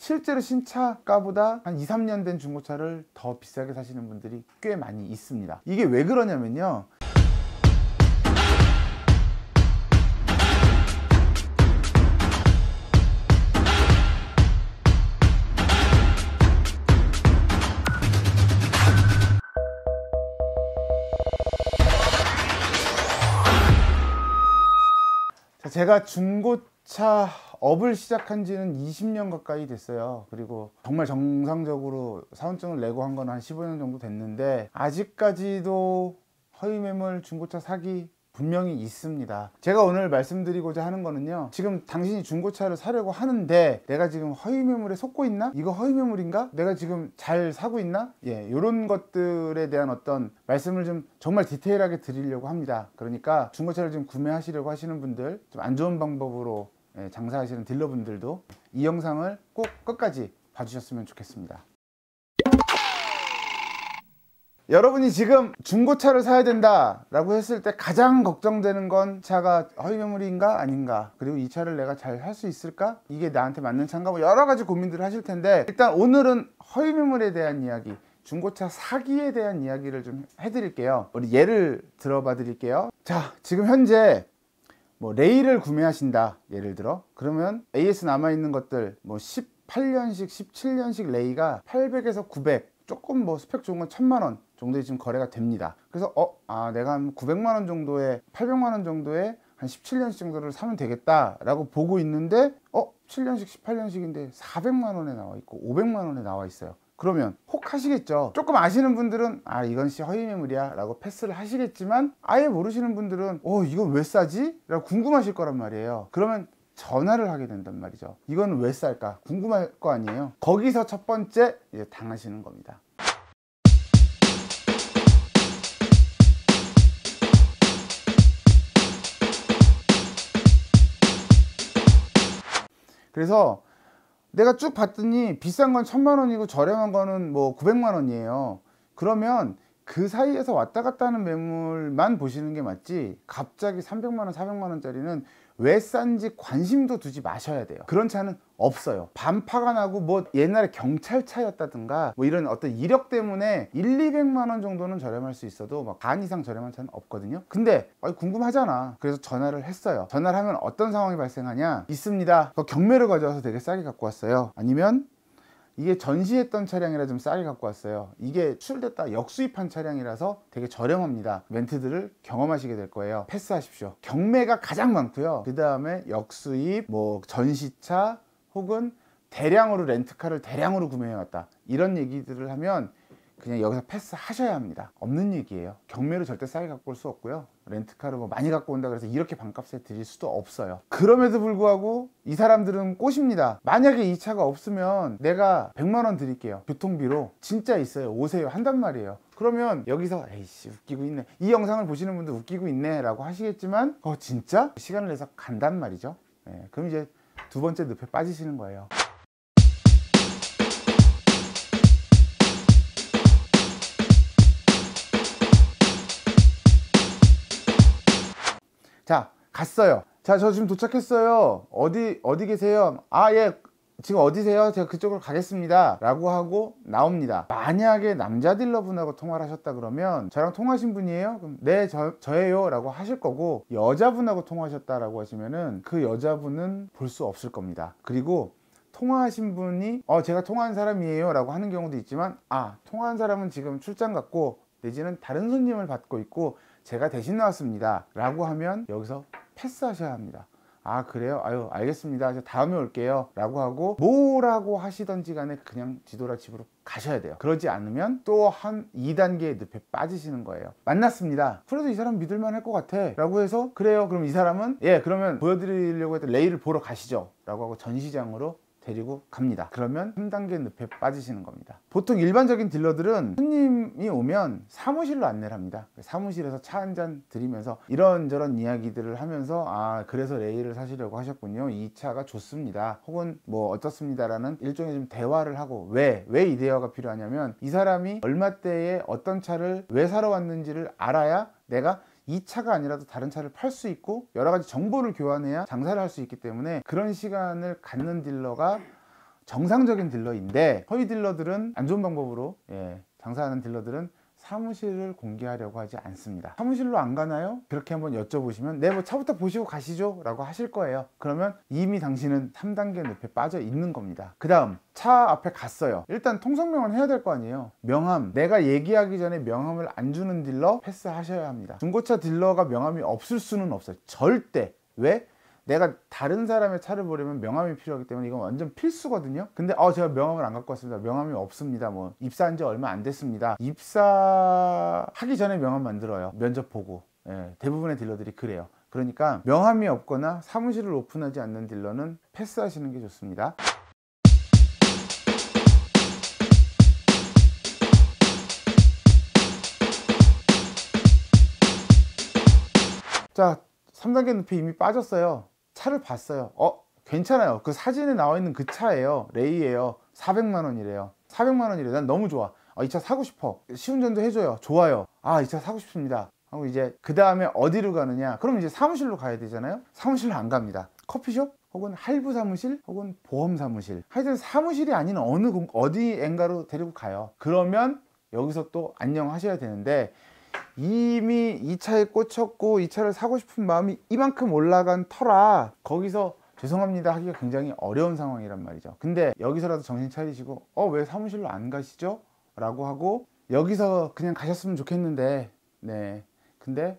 실제로 신차가보다 한 2, 3년 된 중고차를 더 비싸게 사시는 분들이 꽤 많이 있습니다. 이게 왜 그러냐면요, 제가 중고차 업을 시작한 지는 20년 가까이 됐어요. 그리고 정말 정상적으로 사원증을 내고 한 건 한 15년 정도 됐는데, 아직까지도 허위매물 중고차 사기 분명히 있습니다. 제가 오늘 말씀드리고자 하는 거는요, 지금 당신이 중고차를 사려고 하는데 내가 지금 허위매물에 속고 있나? 이거 허위매물인가? 내가 지금 잘 사고 있나? 이런 것들에 대한 어떤 말씀을 좀 정말 디테일하게 드리려고 합니다. 그러니까 중고차를 지금 구매하시려고 하시는 분들, 좀 안 좋은 방법으로 장사하시는 딜러분들도 이 영상을 꼭 끝까지 봐주셨으면 좋겠습니다. 여러분이 지금 중고차를 사야 된다 라고 했을 때 가장 걱정되는 건 차가 허위매물인가 아닌가, 그리고 이 차를 내가 잘 할 수 있을까, 이게 나한테 맞는 차인가, 뭐 여러 가지 고민들을 하실 텐데, 일단 오늘은 허위매물에 대한 이야기, 중고차 사기에 대한 이야기를 좀 해드릴게요. 우리 예를 들어봐 드릴게요. 자, 지금 현재 뭐 레일을 구매하신다, 예를 들어. 그러면 AS 남아있는 것들 뭐 18년식 17년식 레이가 800에서 900, 조금 뭐 스펙 좋은 건 1000만원 정도에 지금 거래가 됩니다. 그래서 내가 한 900만원 정도에, 800만원 정도에 한 17년식 정도를 사면 되겠다 라고 보고 있는데, 7년식 18년식인데 400만원에 나와 있고 500만원에 나와 있어요. 그러면 혹 하시겠죠. 조금 아시는 분들은 이건 허위매물이야 라고 패스를 하시겠지만, 아예 모르시는 분들은 이건 왜 싸지? 라고 궁금하실 거란 말이에요. 그러면 전화를 하게 된단 말이죠. 이건 왜 쌀까? 궁금할 거 아니에요. 거기서 첫 번째 이제 당하시는 겁니다. 그래서 내가 쭉 봤더니 비싼 건 1000만원이고 저렴한 거는 뭐 900만원이에요. 그러면 그 사이에서 왔다 갔다 하는 매물만 보시는 게 맞지, 갑자기 300만원, 400만원짜리는 왜 싼지 관심도 두지 마셔야 돼요. 그런 차는 없어요. 반파가 나고 뭐 옛날에 경찰차였다든가 뭐 이런 어떤 이력 때문에 1, 200만원 정도는 저렴할 수 있어도 막 반 이상 저렴한 차는 없거든요. 근데 궁금하잖아. 그래서 전화를 했어요. 전화를 하면 어떤 상황이 발생하냐, 있습니다, 경매를 가져와서 되게 싸게 갖고 왔어요. 아니면 이게 전시했던 차량이라 좀 싸게 갖고 왔어요. 이게 수출됐다 역수입한 차량이라서 되게 저렴합니다. 멘트들을 경험하시게 될 거예요. 패스하십시오. 경매가 가장 많고요. 그 다음에 역수입, 뭐 전시차, 혹은 대량으로 렌트카를 대량으로 구매해 왔다, 이런 얘기들을 하면 그냥 여기서 패스하셔야 합니다. 없는 얘기예요. 경매로 절대 싸게 갖고 올 수 없고요. 렌트카를 뭐 많이 갖고 온다 그래서 이렇게 반값에 드릴 수도 없어요. 그럼에도 불구하고 이 사람들은 꼬십니다. 만약에 이 차가 없으면 내가 100만원 드릴게요, 교통비로. 진짜 있어요, 오세요 한단 말이에요. 그러면 여기서 에이씨 웃기고 있네, 이 영상을 보시는 분들 웃기고 있네 라고 하시겠지만, 진짜? 시간을 내서 간단 말이죠. 그럼 이제 두 번째 늪에 빠지시는 거예요. 자, 갔어요. 자, 저 지금 도착했어요. 어디 계세요? 예, 지금 어디세요? 제가 그쪽으로 가겠습니다 라고 하고 나옵니다. 만약에 남자 딜러분하고 통화를 하셨다 그러면, 저랑 통화하신 분이에요? 그럼 네, 저예요 라고 하실 거고, 여자분하고 통화하셨다라고 하시면은 그 여자분은 볼 수 없을 겁니다. 그리고 통화하신 분이 제가 통화한 사람이에요 라고 하는 경우도 있지만, 통화한 사람은 지금 출장 갔고 내지는 다른 손님을 받고 있고 제가 대신 나왔습니다 라고 하면 여기서 패스하셔야 합니다. 그래요? 알겠습니다, 저 다음에 올게요 라고 하고, 뭐라고 하시던지 간에 그냥 뒤돌아 집으로 가셔야 돼요. 그러지 않으면 또 한 2단계의 늪에 빠지시는 거예요. 만났습니다. 그래도 이 사람 믿을만 할 것 같아 라고 해서, 그래요, 그럼 이 사람은 그러면 보여드리려고 했던 레일을 보러 가시죠 라고 하고 전시장으로 데리고 갑니다. 그러면 3단계 늪에 빠지시는 겁니다. 보통 일반적인 딜러들은 손님이 오면 사무실로 안내를 합니다. 사무실에서 차 한잔 드리면서 이런저런 이야기들을 하면서 그래서 레일을 사시려고 하셨군요, 이 차가 좋습니다, 혹은 뭐 어떻습니다 라는 일종의 좀 대화를 하고, 왜 이 대화가 필요하냐면, 이 사람이 얼마대에 어떤 차를 왜 사러 왔는지를 알아야 내가 이 차가 아니라도 다른 차를 팔 수 있고 여러 가지 정보를 교환해야 장사를 할 수 있기 때문에, 그런 시간을 갖는 딜러가 정상적인 딜러인데, 허위 딜러들은 안 좋은 방법으로 장사하는 딜러들은 사무실을 공개하려고 하지 않습니다. 사무실로 안 가나요? 그렇게 한번 여쭤보시면 네, 뭐 차부터 보시고 가시죠 라고 하실 거예요. 그러면 이미 당신은 3단계 늪에 빠져 있는 겁니다. 그 다음 차 앞에 갔어요. 일단 통성명은 해야 될 거 아니에요. 명함, 내가 얘기하기 전에 명함을 안 주는 딜러 패스하셔야 합니다. 중고차 딜러가 명함이 없을 수는 없어요. 절대. 왜? 내가 다른 사람의 차를 보려면 명함이 필요하기 때문에 이건 완전 필수거든요. 근데 제가 명함을 안 갖고 왔습니다. 명함이 없습니다. 뭐 입사한 지 얼마 안 됐습니다. 입사하기 전에 명함 만들어요. 면접 보고. 대부분의 딜러들이 그래요. 그러니까 명함이 없거나 사무실을 오픈하지 않는 딜러는 패스하시는 게 좋습니다. 자, 3단계 늪에 이미 빠졌어요. 차를 봤어요. 괜찮아요. 그 사진에 나와 있는 그 차예요. 레이예요. 400만 원이래요. 400만 원이래. 난 너무 좋아. 이 차 사고 싶어. 시운전도 해줘요. 좋아요. 이 차 사고 싶습니다. 하고 이제 그 다음에 어디로 가느냐? 그럼 이제 사무실로 가야 되잖아요. 사무실로 안 갑니다. 커피숍 혹은 할부 사무실 혹은 보험 사무실. 하여튼 사무실이 아닌 어디엔가로 데리고 가요. 그러면 여기서 또 안녕하셔야 되는데, 이미 이 차에 꽂혔고 이 차를 사고 싶은 마음이 이만큼 올라간 터라 거기서 죄송합니다 하기가 굉장히 어려운 상황이란 말이죠. 근데 여기서라도 정신 차리시고 왜 사무실로 안 가시죠? 라고 하고 여기서 그냥 가셨으면 좋겠는데 근데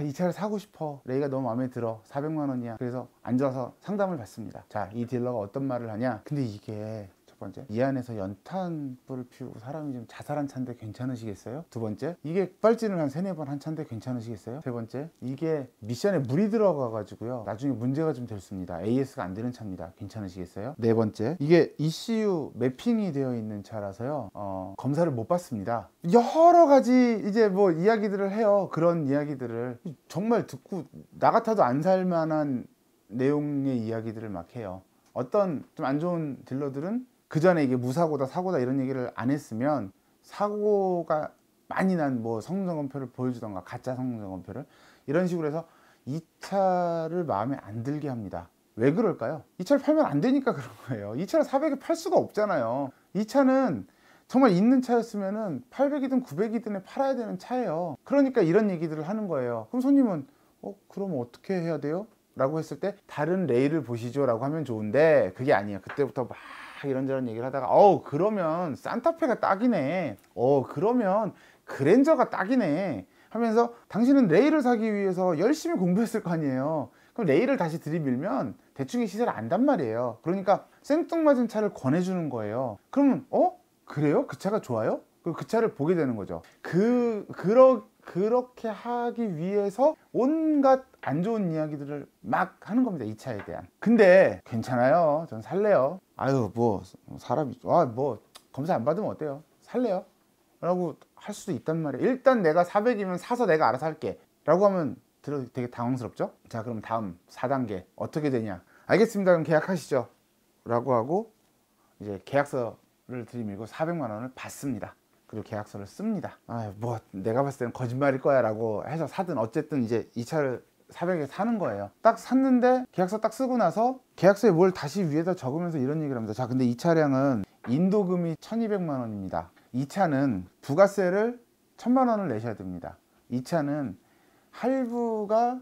이 차를 사고 싶어. 레이가 너무 마음에 들어. 400만 원이야. 그래서 앉아서 상담을 받습니다. 자, 이 딜러가 어떤 말을 하냐? 근데 이게 첫 번째, 이 안에서 연탄불을 피우고 사람이 좀 자살한 차인데 괜찮으시겠어요? 두 번째, 이게 빨진을 한 3-4번 한 차인데 괜찮으시겠어요? 세 번째, 이게 미션에 물이 들어가 가지고요 나중에 문제가 좀 됐습니다. AS가 안 되는 차입니다. 괜찮으시겠어요? 네 번째, 이게 ECU 매핑이 되어 있는 차라서요 검사를 못 받습니다. 여러 가지 이제 뭐 이야기들을 해요. 그런 이야기들을 정말 듣고 나 같아도 안 살 만한 내용의 이야기들을 막 해요. 어떤 좀 안 좋은 딜러들은 그 전에 이게 무사고다 사고다 이런 얘기를 안 했으면 사고가 많이 난 뭐 성능점검표를 보여주던가 가짜 성능점검표를 이런 식으로 해서 이 차를 마음에 안 들게 합니다. 왜 그럴까요? 이 차를 팔면 안 되니까 그런 거예요. 이 차를 400에 팔 수가 없잖아요. 이 차는 정말 있는 차였으면은 800이든 900이든 팔아야 되는 차예요. 그러니까 이런 얘기들을 하는 거예요. 그럼 손님은 그럼 어떻게 해야 돼요? 라고 했을 때 다른 레일을 보시죠 라고 하면 좋은데 그게 아니에요. 그때부터 막 이런저런 얘기를 하다가 그러면 산타페가 딱이네, 그러면 그랜저가 딱이네 하면서 당신은 레일을 사기 위해서 열심히 공부했을 거 아니에요. 그럼 레일을 다시 들이밀면 대충의 시세를 안단 말이에요. 그러니까 생뚱맞은 차를 권해주는 거예요. 그러면 그래요? 그 차가 좋아요? 그 차를 보게 되는 거죠. 그렇게 하기 위해서 온갖 안 좋은 이야기들을 막 하는 겁니다. 이 차에 대한. 근데 괜찮아요. 전 살래요. 뭐 사람이 뭐 검사 안 받으면 어때요? 살래요? 라고 할 수도 있단 말이에요. 일단 내가 400이면 사서 내가 알아서 할게 라고 하면 되게 당황스럽죠. 자, 그럼 다음 4단계 어떻게 되냐? 알겠습니다. 그럼 계약하시죠 라고 하고 이제 계약서를 들이밀고 400만 원을 받습니다. 그리고 계약서를 씁니다. 뭐 내가 봤을 때는 거짓말일 거야 라고 해서 사든 어쨌든 이제 이 차를 400에 사는 거예요. 딱 샀는데 계약서 딱 쓰고 나서 계약서에 뭘 다시 위에다 적으면서 이런 얘기를 합니다. 자, 근데 이 차량은 인도금이 1200만 원입니다. 이 차는 부가세를 1000만 원을 내셔야 됩니다. 이 차는 할부가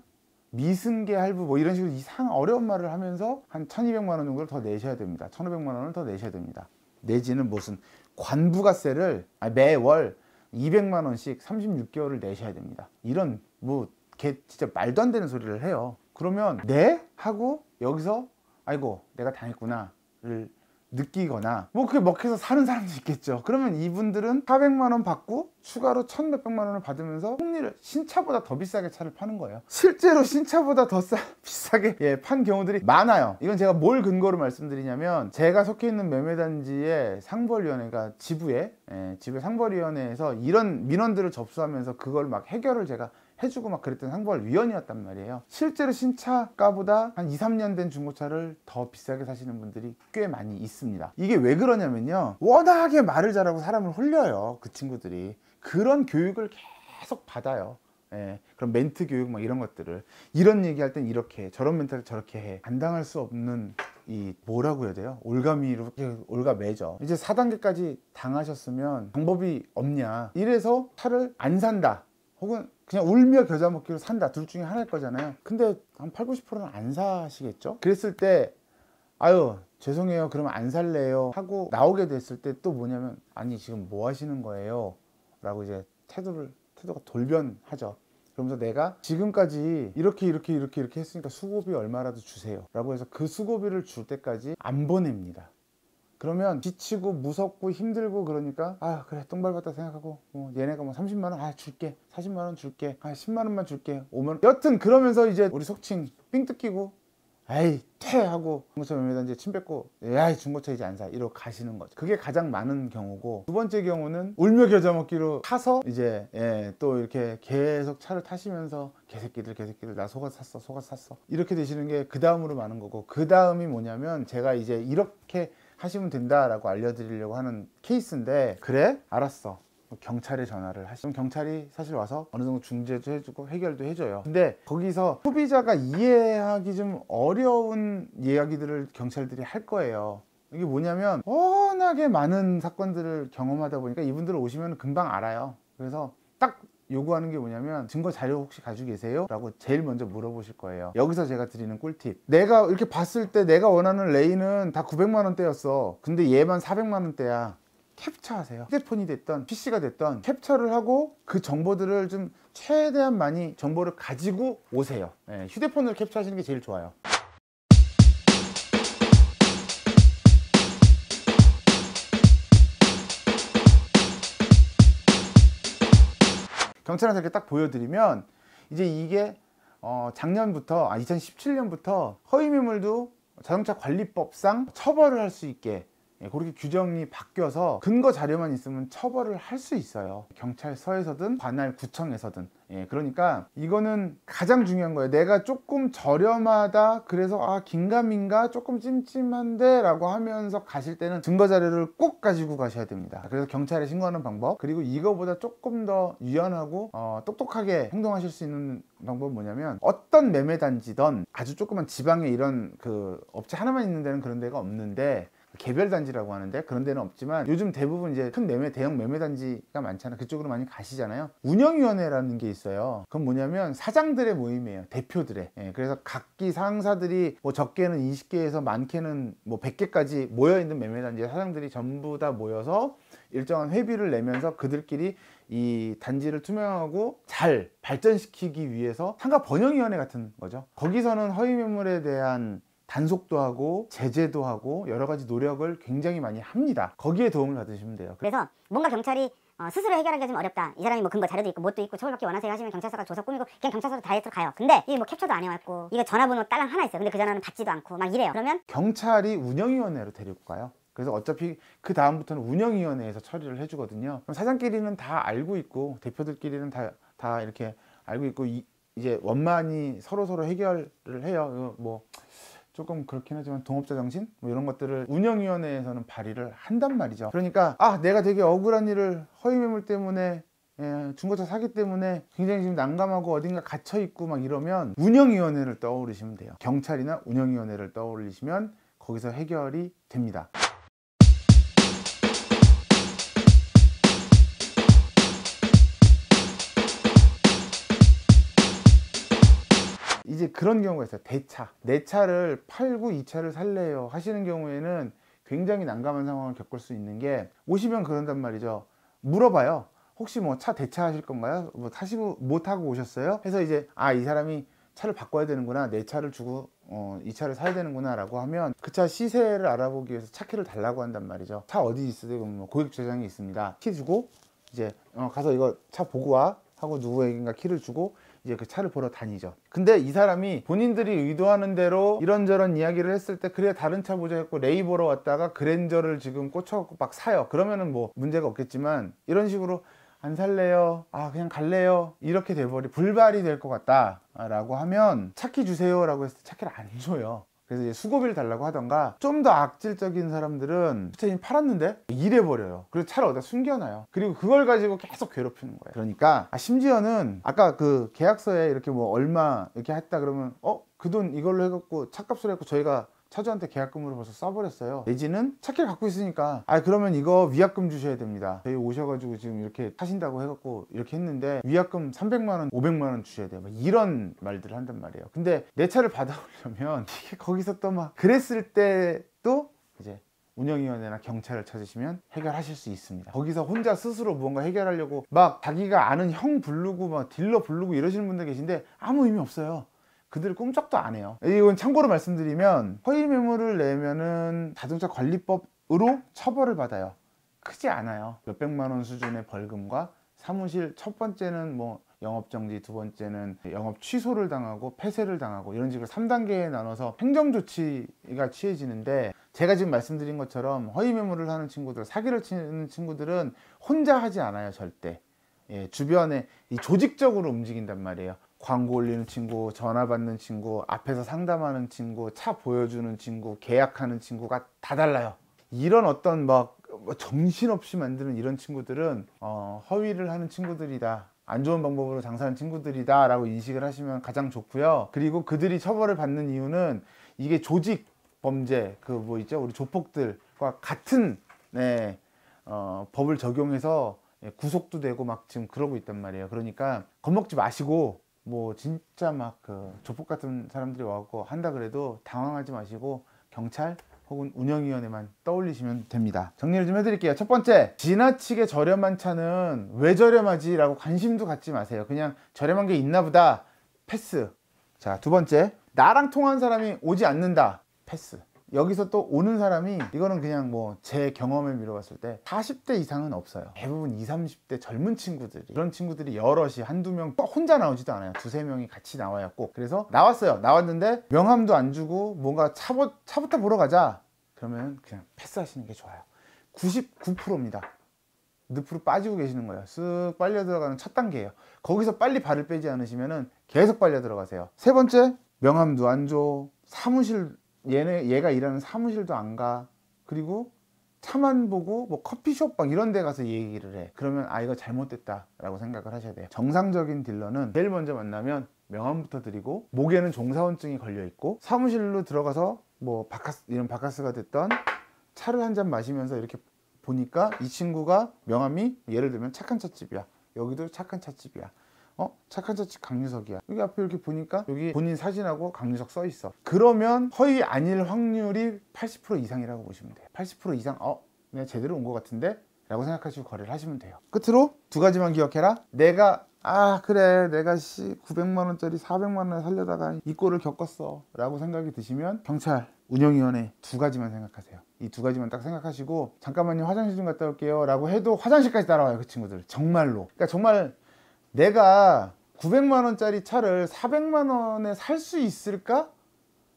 미승계 할부 뭐 이런 식으로 이상 어려운 말을 하면서 한 1200만 원 정도를 더 내셔야 됩니다. 1500만 원을 더 내셔야 됩니다. 내지는 무슨 관부가세를 매월 200만 원씩 36개월을 내셔야 됩니다. 이런 뭐 진짜 말도 안 되는 소리를 해요. 그러면 네? 하고 여기서 아이고 내가 당했구나를 느끼거나 뭐 그게 먹혀서 사는 사람도 있겠죠. 그러면 이분들은 400만 원 받고 추가로 1000몇백만 원을 받으면서 폭리를 신차보다 더 비싸게 차를 파는 거예요. 실제로 신차보다 더 비싸게 판 경우들이 많아요. 이건 제가 뭘 근거로 말씀드리냐면 제가 속해 있는 매매단지의 상벌위원회가 지부의 상벌위원회에서 이런 민원들을 접수하면서 그걸 막 해결을 제가 해주고 막 그랬던 상벌위원이었단 말이에요. 실제로 신차가보다 한 2-3년 된 중고차를 더 비싸게 사시는 분들이 꽤 많이 있습니다. 이게 왜 그러냐면요, 워낙에 말을 잘하고 사람을 홀려요. 그 친구들이 그런 교육을 계속 받아요. 그런 멘트 교육 막 이런 것들을, 이런 얘기할 땐 이렇게 해, 저런 멘트를 저렇게 해. 안 당할 수 없는 이 뭐라고 해야 돼요? 올가미로 올가매죠. 이제 4단계까지 당하셨으면 방법이 없냐, 이래서 차를 안 산다 혹은 그냥 울며 겨자 먹기로 산다, 둘 중에 하나일 거잖아요. 근데 한 8, 90%는 안 사시겠죠? 그랬을 때 아유 죄송해요 그러면 안 살래요 하고 나오게 됐을 때 또 뭐냐면, 아니 지금 뭐 하시는 거예요? 라고 이제 태도가 돌변하죠. 그러면서 내가 지금까지 이렇게 했으니까 수고비 얼마라도 주세요 라고 해서 그 수고비를 줄 때까지 안 보냅니다. 그러면 지치고 무섭고 힘들고 그러니까 아 그래 똥 밟았다 생각하고 얘네가 뭐 30만원 줄게, 40만원 줄게, 10만원만 줄게, 5만원, 여튼 그러면서 이제 우리 속칭 삥 뜯기고 에이 퇴 하고 중고차 매매단지에 침 뱉고 야이 중고차 이제 안 사 이러고 가시는 거죠. 그게 가장 많은 경우고, 두 번째 경우는 울며 겨자 먹기로 타서 이제 또 이렇게 계속 차를 타시면서 개새끼들 나 속아서 샀어 이렇게 되시는 게 그 다음으로 많은 거고, 그 다음이 뭐냐면 제가 이제 이렇게 하시면 된다라고 알려드리려고 하는 케이스인데, 그래? 알았어. 경찰에 전화를 하시면 경찰이 사실 와서 어느 정도 중재도 해주고 해결도 해줘요. 근데 거기서 소비자가 이해하기 좀 어려운 이야기들을 경찰들이 할 거예요. 이게 뭐냐면 워낙에 많은 사건들을 경험하다 보니까 이분들 오시면 금방 알아요. 그래서 딱 요구하는 게 뭐냐면, 증거 자료 혹시 가지고 계세요? 라고 제일 먼저 물어보실 거예요. 여기서 제가 드리는 꿀팁, 내가 이렇게 봤을 때 내가 원하는 레인은 다 900만 원대였어. 근데 얘만 400만 원대야. 캡처하세요. 휴대폰이 됐던 PC가 됐던 캡처를 하고 그 정보들을 좀 최대한 많이 정보를 가지고 오세요. 휴대폰으로 캡처하시는 게 제일 좋아요. 경찰한테 이렇게 딱 보여드리면 이제 이게 작년부터 2017년부터 허위매물도 자동차 관리법상 처벌을 할 수 있게 그렇게 규정이 바뀌어서 근거 자료만 있으면 처벌을 할 수 있어요. 경찰서에서든 관할 구청에서든. 그러니까 이거는 가장 중요한 거예요. 내가 조금 저렴하다 그래서 긴가민가 조금 찜찜한데 라고 하면서 가실 때는 증거 자료를 꼭 가지고 가셔야 됩니다. 그래서 경찰에 신고하는 방법, 그리고 이거보다 조금 더 유연하고 똑똑하게 행동하실 수 있는 방법은 뭐냐면, 어떤 매매단지든 아주 조그만 지방에 이런 그 업체 하나만 있는 데는 그런 데가 없는데, 개별 단지라고 하는데 그런 데는 없지만 요즘 대부분 이제 큰 대형 매매 단지가 많잖아요. 그쪽으로 많이 가시잖아요. 운영위원회라는 게 있어요. 그건 뭐냐면 사장들의 모임이에요. 대표들의. 그래서 각기 상사들이 뭐 적게는 20개에서 많게는 뭐 100개까지 모여있는 매매 단지의 사장들이 전부 다 모여서 일정한 회비를 내면서 그들끼리 이 단지를 투명하고 잘 발전시키기 위해서 상가 번영위원회 같은 거죠. 거기서는 허위 매물에 대한 단속도 하고 제재도 하고 여러 가지 노력을 굉장히 많이 합니다. 거기에 도움을 받으시면 돼요. 그래서 뭔가 경찰이 스스로 해결하기가 좀 어렵다, 이 사람이 뭐 근거 자료도 있고 뭣도 있고 처벌받기 원하세요 하시면 경찰서가 조사 꾸미고 그냥 경찰서로 다이렉트로 가요. 근데 이게 뭐 캡처도 안 해왔고 이거 전화번호 딸랑 하나 있어요. 근데 그 전화는 받지도 않고 막 이래요. 그러면 경찰이 운영위원회로 데리고 가요. 그래서 어차피 그 다음부터는 운영위원회에서 처리를 해주거든요. 그럼 사장끼리는 다 알고 있고 대표들끼리는 다 이렇게 알고 있고 이제 원만히 서로 해결을 해요. 뭐 조금 그렇긴 하지만 동업자 정신 뭐 이런 것들을 운영위원회에서는 발의를 한단 말이죠. 그러니까 내가 되게 억울한 일을 허위매물 때문에 중고차 사기 때문에 굉장히 지금 난감하고 어딘가 갇혀있고 막 이러면 운영위원회를 떠올리시면 돼요. 경찰이나 운영위원회를 떠올리시면 거기서 해결이 됩니다. 이제 그런 경우가 있어요. 대차. 내 차를 팔고 이 차를 살래요 하시는 경우에는 굉장히 난감한 상황을 겪을 수 있는 게, 오시면 그런단 말이죠. 물어봐요. 혹시 뭐 차 대차하실 건가요? 뭐 타시고 못 타고 오셨어요? 해서 이제 이 사람이 차를 바꿔야 되는구나, 내 차를 주고 이 차를 사야 되는구나 라고 하면 그 차 시세를 알아보기 위해서 차키를 달라고 한단 말이죠. 차 어디 있으세요? 그럼 뭐 고객 저장이 있습니다. 키 주고 이제 가서 이거 차 보고 와 하고 누구에겐가 키를 주고 이제 그 차를 보러 다니죠. 근데 이 사람이 본인들이 의도하는 대로 이런저런 이야기를 했을 때, 그래 다른 차 보자 했고 레이 보러 왔다가 그랜저를 지금 꽂혀갖고 막 사요. 그러면은 뭐 문제가 없겠지만, 이런 식으로 안 살래요, 그냥 갈래요, 이렇게 돼버리 불발이 될 것 같다 라고 하면 차키 주세요 라고 했을 때 차키를 안 줘요. 그래서 이제 수고비를 달라고 하던가, 좀 더 악질적인 사람들은 차 이미 팔았는데 이래버려요. 그리고 차를 어디다 숨겨놔요. 그리고 그걸 가지고 계속 괴롭히는 거예요. 그러니까 심지어는 아까 그 계약서에 이렇게 뭐 얼마 이렇게 했다 그러면 그 돈 이걸로 해갖고 차값을 해갖고 저희가 차주한테 계약금으로 벌써 써버렸어요. 내지는 차키를 갖고 있으니까 그러면 이거 위약금 주셔야 됩니다. 저희 오셔가지고 지금 이렇게 하신다고 해갖고 이렇게 했는데 위약금 300만원 500만원 주셔야 돼요. 막 이런 말들을 한단 말이에요. 근데 내 차를 받아오려면 이게 거기서 또 막 그랬을 때도 이제 운영위원회나 경찰을 찾으시면 해결하실 수 있습니다. 거기서 혼자 스스로 무언가 해결하려고 막 자기가 아는 형 부르고 막 딜러 부르고 이러시는 분들 계신데 아무 의미 없어요. 그들 꿈쩍도 안 해요. 이건 참고로 말씀드리면 허위 매물을 내면은 자동차 관리법으로 처벌을 받아요. 크지 않아요. 몇백만 원 수준의 벌금과 사무실 첫 번째는 뭐 영업정지, 두 번째는 영업 취소를 당하고 폐쇄를 당하고 이런 식으로 3단계에 나눠서 행정조치가 취해지는데 제가 지금 말씀드린 것처럼 허위 매물을 하는 친구들, 사기를 치는 친구들은 혼자 하지 않아요. 절대. 주변에 이 조직적으로 움직인단 말이에요. 광고 올리는 친구, 전화 받는 친구, 앞에서 상담하는 친구, 차 보여주는 친구, 계약하는 친구가 다 달라요. 이런 어떤 막 정신없이 만드는 이런 친구들은 허위를 하는 친구들이다, 안 좋은 방법으로 장사하는 친구들이다 라고 인식을 하시면 가장 좋고요. 그리고 그들이 처벌을 받는 이유는 이게 조직 범죄, 그 뭐 있죠, 우리 조폭들과 같은 법을 적용해서 구속도 되고 막 지금 그러고 있단 말이에요. 그러니까 겁먹지 마시고, 뭐 진짜 막 그 조폭 같은 사람들이 와갖고 한다 그래도 당황하지 마시고 경찰 혹은 운영위원회만 떠올리시면 됩니다. 정리를 좀 해드릴게요. 첫 번째, 지나치게 저렴한 차는 왜 저렴하지? 라고 관심도 갖지 마세요. 그냥 저렴한 게 있나 보다, 패스. 자, 두 번째, 나랑 통한 사람이 오지 않는다, 패스. 여기서 또 오는 사람이, 이거는 그냥 뭐 제 경험을 미뤄봤을 때 40대 이상은 없어요. 대부분 20, 30대 젊은 친구들이, 그런 친구들이 여럿이 한두 명, 혼자 나오지도 않아요. 두세 명이 같이 나와야 꼭. 그래서 나왔어요. 나왔는데 명함도 안 주고 뭔가 차부터 보러 가자, 그러면 그냥 패스하시는 게 좋아요. 99%입니다. 늪으로 빠지고 계시는 거예요. 쓱 빨려 들어가는 첫 단계예요. 거기서 빨리 발을 빼지 않으시면은 계속 빨려 들어가세요. 세 번째, 명함도 안 줘, 사무실, 얘가 일하는 사무실도 안 가, 그리고 차만 보고 뭐 커피숍 막 이런 데 가서 얘기를 해. 그러면 이거 잘못됐다 라고 생각을 하셔야 돼요. 정상적인 딜러는 제일 먼저 만나면 명함부터 드리고, 목에는 종사원증이 걸려 있고, 사무실로 들어가서 뭐 이런 바카스가 됐던 차를 한 잔 마시면서 이렇게 보니까 이 친구가 명함이 예를 들면 착한 찻집이야, 여기도 착한 찻집이야, 착한 찻집 강유석이야, 여기 앞에 이렇게 보니까 여기 본인 사진하고 강유석 써 있어. 그러면 허위 아닐 확률이 80% 이상이라고 보시면 돼요. 80% 이상 내가 제대로 온 것 같은데 라고 생각하시고 거래를 하시면 돼요. 끝으로 두 가지만 기억해라. 내가 그래, 내가 900만 원짜리 400만 원에 살려다가 이 꼴을 겪었어 라고 생각이 드시면 경찰, 운영위원회 두 가지만 생각하세요. 이 두 가지만 딱 생각하시고, 잠깐만요, 화장실 좀 갔다 올게요 라고 해도 화장실까지 따라와요, 그 친구들. 정말로. 그러니까 정말 내가 900만 원짜리 차를 400만 원에 살 수 있을까?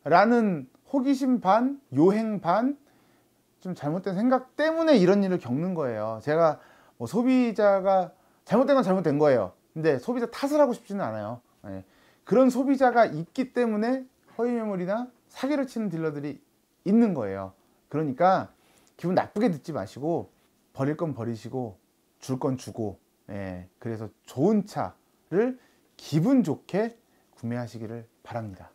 라는 호기심 반, 요행 반, 좀 잘못된 생각 때문에 이런 일을 겪는 거예요. 제가 뭐 소비자가 잘못된 건 잘못된 거예요. 근데 소비자 탓을 하고 싶지는 않아요. 그런 소비자가 있기 때문에 허위 매물이나 사기를 치는 딜러들이 있는 거예요. 그러니까 기분 나쁘게 듣지 마시고, 버릴 건 버리시고 줄 건 주고, 그래서 좋은 차를 기분 좋게 구매하시기를 바랍니다.